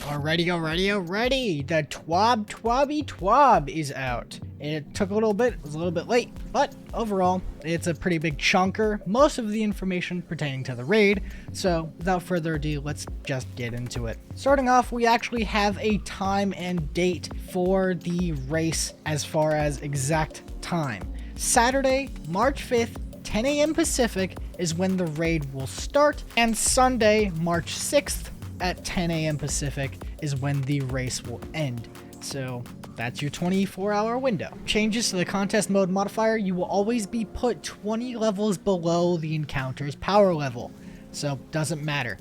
Alrighty. The TWAB is out. It took a little bit, it was a little bit late, but overall, it's a pretty big chunker, most of the information pertaining to the raid, so without further ado, let's just get into it. Starting off, we actually have a time and date for the race as far as exact time. Saturday, March 5th, 10 a.m. Pacific is when the raid will start, and Sunday, March 6th at 10 a.m. Pacific is when the race will end. So that's your 24-hour window. Changes to the contest mode modifier, you will always be put 20 levels below the encounter's power level, so doesn't matter.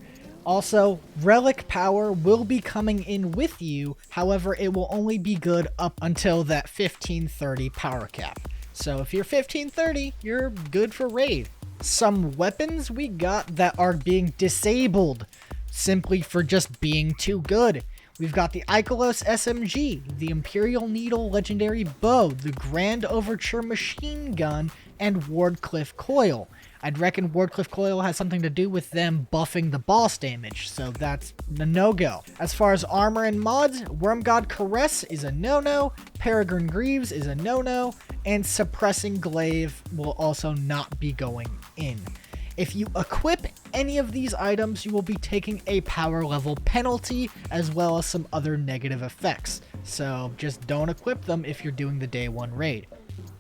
Also, relic power will be coming in with you, however it will only be good up until that 1530 power cap. So if you're 1530, you're good for raid. Some weapons we got that are being disabled simply for just being too good. We've got the Ikelos SMG, the Imperial Needle Legendary Bow, the Grand Overture Machine Gun, and Wardcliff Coil. I'd reckon Wardcliff Coil has something to do with them buffing the boss damage, so that's a no-go. As far as armor and mods, Wormgod Caress is a no-no, Peregrine Greaves is a no-no, and Suppressing Glaive will also not be going in. If you equip any of these items, you will be taking a power level penalty, as well as some other negative effects. So just don't equip them if you're doing the day one raid.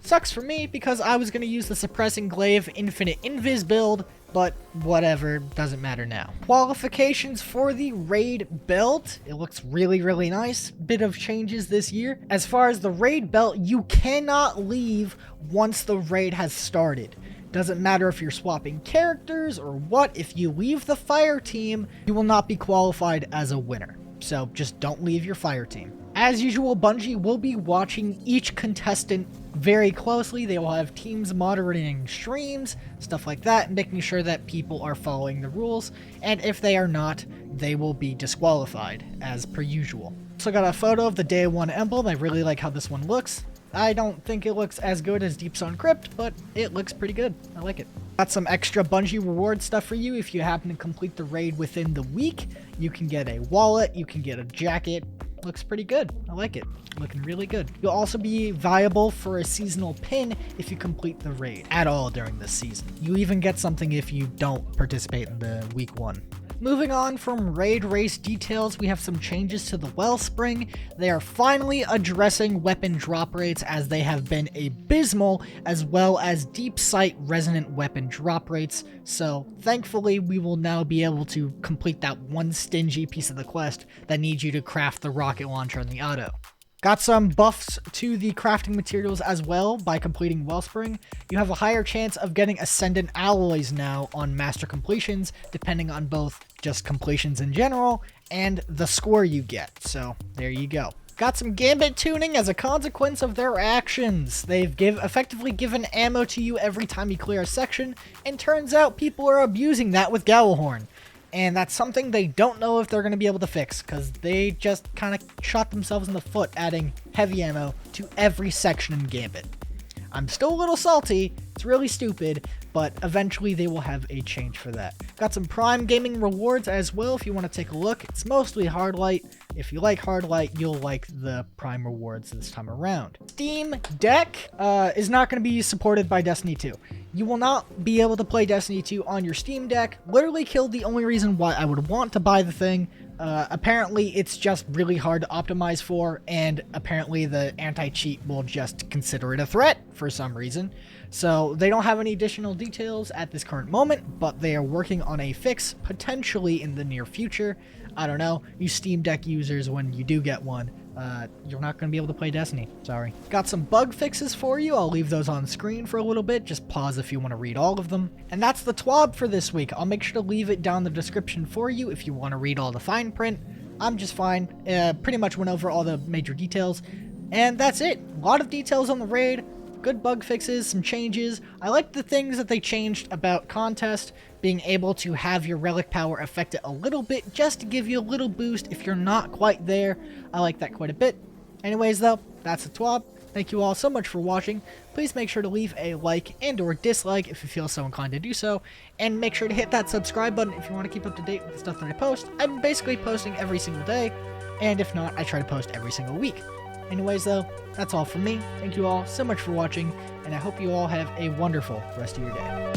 Sucks for me, because I was going to use the Suppressing Glaive Infinite Invis build, but whatever, doesn't matter now. Qualifications for the raid belt. It looks really nice. Bit of changes this year. As far as the raid belt, you cannot leave once the raid has started. Doesn't matter if you're swapping characters or what, if you leave the fire team, you will not be qualified as a winner. So just don't leave your fire team. As usual, Bungie will be watching each contestant very closely. They will have teams monitoring streams, stuff like that, making sure that people are following the rules, and if they are not, they will be disqualified, as per usual. So I got a photo of the day one emblem. I really like how this one looks. I don't think it looks as good as Deep Sun Crypt, but it looks pretty good. I like it. Got some extra Bungie reward stuff for you. If you happen to complete the raid within the week, you can get a wallet, you can get a jacket. Looks pretty good. I like it. Looking really good. You'll also be viable for a seasonal pin if you complete the raid at all during this season. You even get something if you don't participate in the week one. Moving on from raid race details, we have some changes to the Wellspring. They are finally addressing weapon drop rates, as they have been abysmal, as well as deep sight resonant weapon drop rates. So thankfully we will now be able to complete that one stingy piece of the quest that needs you to craft the rocket launcher and the auto. Got some buffs to the crafting materials as well by completing Wellspring. You have a higher chance of getting Ascendant alloys now on master completions, depending on both just completions in general and the score you get. So there you go. Got some gambit tuning as a consequence of their actions. They've effectively given ammo to you every time you clear a section, and turns out people are abusing that with Gowlhorn. And that's something they don't know if they're going to be able to fix, because they just kind of shot themselves in the foot adding heavy ammo to every section in Gambit. I'm still a little salty, it's really stupid, but eventually they will have a change for that. Got some Prime Gaming rewards as well if you want to take a look. It's mostly Hardlight. If you like Hardlight, you'll like the Prime rewards this time around. Steam Deck is not going to be supported by Destiny 2. You will not be able to play Destiny 2 on your Steam Deck. Literally killed the only reason why I would want to buy the thing. Apparently it's just really hard to optimize for, and apparently the anti-cheat will just consider it a threat for some reason. So they don't have any additional details at this current moment, but they are working on a fix potentially in the near future. I don't know, you Steam Deck users, when you do get one, you're not going to be able to play Destiny. Sorry. Got some bug fixes for you. I'll leave those on screen for a little bit. Just pause if you want to read all of them. And that's the TWAB for this week. I'll make sure to leave it down in the description for you if you want to read all the fine print. I'm just fine. Pretty much went over all the major details. And that's it. A lot of details on the raid. Good bug fixes, some changes. I like the things that they changed about Contest, being able to have your relic power affect it a little bit, just to give you a little boost if you're not quite there. I like that quite a bit. Anyways though, that's the TWAB. Thank you all so much for watching. Please make sure to leave a like and or dislike if you feel so inclined to do so, and make sure to hit that subscribe button if you want to keep up to date with the stuff that I post. I'm basically posting every single day. and if not, I try to post every single week. Anyways though, that's all from me. Thank you all so much for watching, and I hope you all have a wonderful rest of your day.